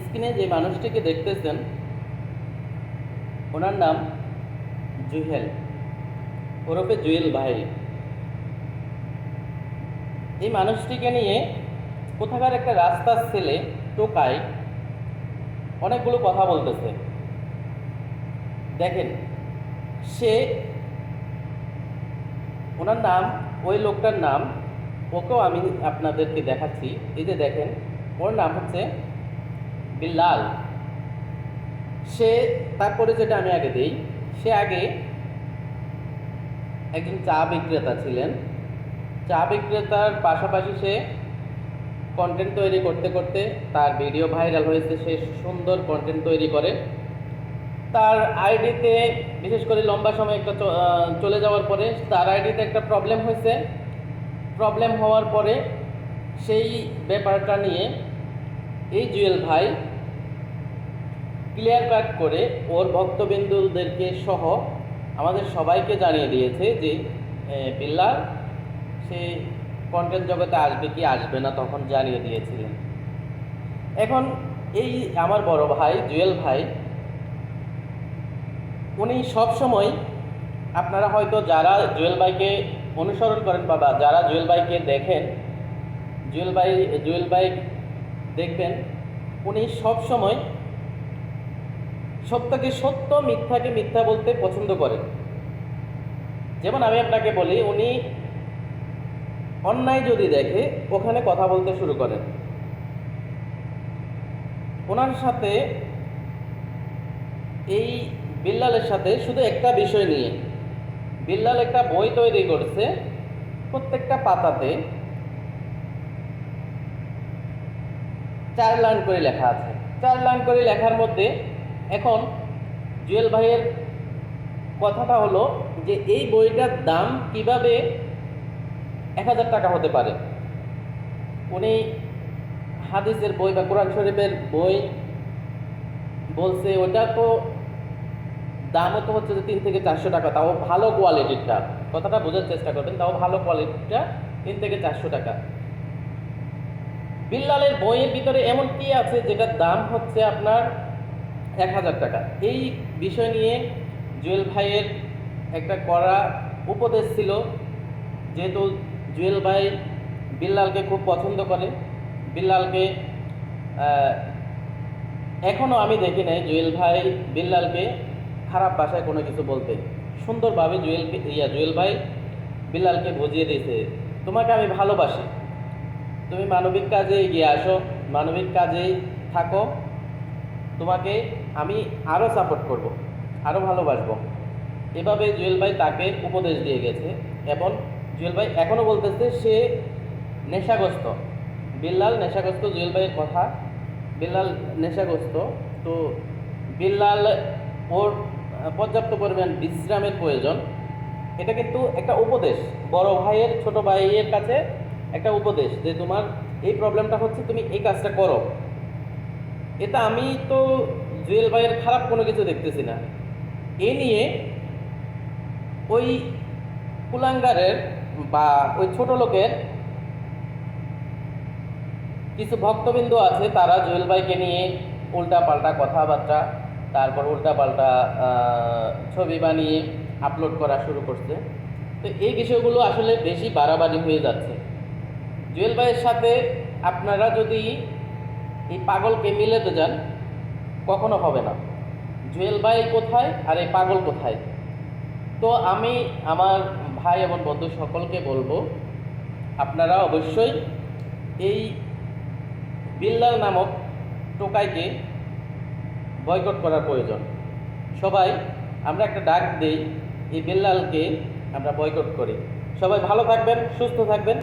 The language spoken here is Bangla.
স্ক্রিনে যে মানুষটিকে দেখতেছেন ওনার নাম জুহেল, ওরফে জুয়েল ভাই। এই মানুষটিকে নিয়ে কোথাকার একটা রাস্তার ছেলে টোকায় অনেকগুলো কথা বলতেছে। দেখেন, সে ওনার নাম, ওই লোকটার নাম, ওকেও আমি আপনাদেরকে দেখাচ্ছি। এই যে দেখেন, ওর নাম হচ্ছে বিল্লাল। সে, তারপরে যেটা আমি আগে দিই, সে আগে একজন চা বিক্রেতা ছিলেন। চা বিক্রেতার পাশাপাশি সে কন্টেন্ট তৈরি করতে করতে তার ভিডিও ভাইরাল হয়েছে। সে সুন্দর কন্টেন্ট তৈরি করে। তার আইডিতে বিশেষ করে লম্বা সময় একটা চলে যাওয়ার পরে তার আইডিতে একটা প্রবলেম হয়েছে। প্রবলেম হওয়ার পরে সেই ব্যাপারটা নিয়ে এই জুয়েল ভাই ক্লিয়ার কাট করে ওর ভক্তবিন্দুদেরকে সহ আমাদের সবাইকে জানিয়ে দিয়েছে যে বিল্লাল সে কন্টেন্ট জগতে আসবে কি আসবে না, তখন জানিয়ে দিয়েছিলেন। এখন এই আমার বড় ভাই জুয়েল ভাই, উনি সবসময়, আপনারা হয়তো যারা জুয়েল ভাইকে অনুসরণ করেন বা যারা জুয়েল ভাইকে দেখেন, জুয়েল ভাই দেখবেন উনি সবসময় সত্যকে সত্য, মিথ্যাকে মিথ্যা বলতে পছন্দ করেন। যেমন আমি আপনাকে বলি, উনি অন্যায় যদি দেখে ওখানে কথা বলতে শুরু করেন। ওনার সাথে, এই বিল্লালের সাথে শুধু একটা বিষয় নিয়ে বিল্লাল একটা বই তৈরি করছে। প্রত্যেকটা পাতাতে 4 লাইন করে লেখা আছে। 4 লাইন করে লেখার মধ্যে এখন জুয়েল ভাইয়ের কথাটা হলো যে এই বইটার দাম কিভাবে 1000 টাকা হতে পারে। উনি হাদিসের বই বা কোরআন শরীফের বই বলছে, ওটা তো দামও তো হচ্ছে যে 3 থেকে 400 টাকা, তাও ভালো কোয়ালিটিরটা। কথাটা বোঝার চেষ্টা করবেন, তাও ভালো কোয়ালিটিটা 3 থেকে 400 টাকা। বিল্লালের বইয়ের ভিতরে এমন কি আছে যেটার দাম হচ্ছে আপনার 1000 টাকা? এই বিষয় নিয়ে জুয়েল ভাইয়ের একটা কড়া উপদেশ ছিল। যেহেতু জুয়েল ভাই বিল্লালকে খুব পছন্দ করে, বিল্লালকে এখনও আমি দেখি নাই জুয়েল ভাই বিল্লালকে খারাপ ভাষায় কোনো কিছু বলতে। সুন্দরভাবে জুয়েল ভাই বিল্লালকে বুঝিয়ে দিয়েছে, তোমাকে আমি ভালোবাসি, তুমি মানবিক কাজে এগিয়ে আসো, মানবিক কাজেই থাকো, তোমাকে আমি আরও সাপোর্ট করব, আরও ভালোবাসবো। এভাবে জুয়েল ভাই তাকে উপদেশ দিয়ে গেছে। এবং জুয়েল ভাই এখনও বলতেছে সে নেশাগ্রস্ত। বিল্লাল নেশাগ্রস্ত, জুয়েল ভাইয়ের কথা, বিল্লাল নেশাগ্রস্ত। তো বিল্লাল, ওর পর্যাপ্ত পরিমাণ বিশ্রামের প্রয়োজন। এটা কিন্তু একটা উপদেশ, বড় ভাইয়ের ছোট ভাইয়ের কাছে একটা উপদেশ যে তোমার এই প্রবলেমটা হচ্ছে, তুমি এই কাজটা করো। এটা আমি তো জুয়েল ভাইয়ের খারাপ কোনো কিছু দেখতেছি না। এ নিয়ে ওই কুলাঙ্গারের বা ওই ছোট লোকের কিছু ভক্তবিন্দু আছে, তারা জুয়েল ভাইকে নিয়ে উল্টাপাল্টা কথাবার্তা, তারপর উল্টাপাল্টা ছবি বানিয়ে আপলোড করা শুরু করছে। তো এই বিষয়গুলো আসলে বেশি বাড়াবাড়ি হয়ে যাচ্ছে। জুয়েল ভাইয়ের সাথে আপনারা যদি এই পাগলকে মিলাতে যান, কখনো হবে না। জুয়েল ভাই কোথায় আর এই পাগল কোথায়? তো আমি আমার ভাই এবং বন্ধু সকলকে বলবো, আপনারা অবশ্যই এই বিল্লাল নামক টোকাইকে বয়কট করার প্রয়োজন। সবাই আমরা একটা ডাক দেই, এই বিল্লালকে আমরা বয়কট করি। সবাই ভালো থাকবেন, সুস্থ থাকবেন।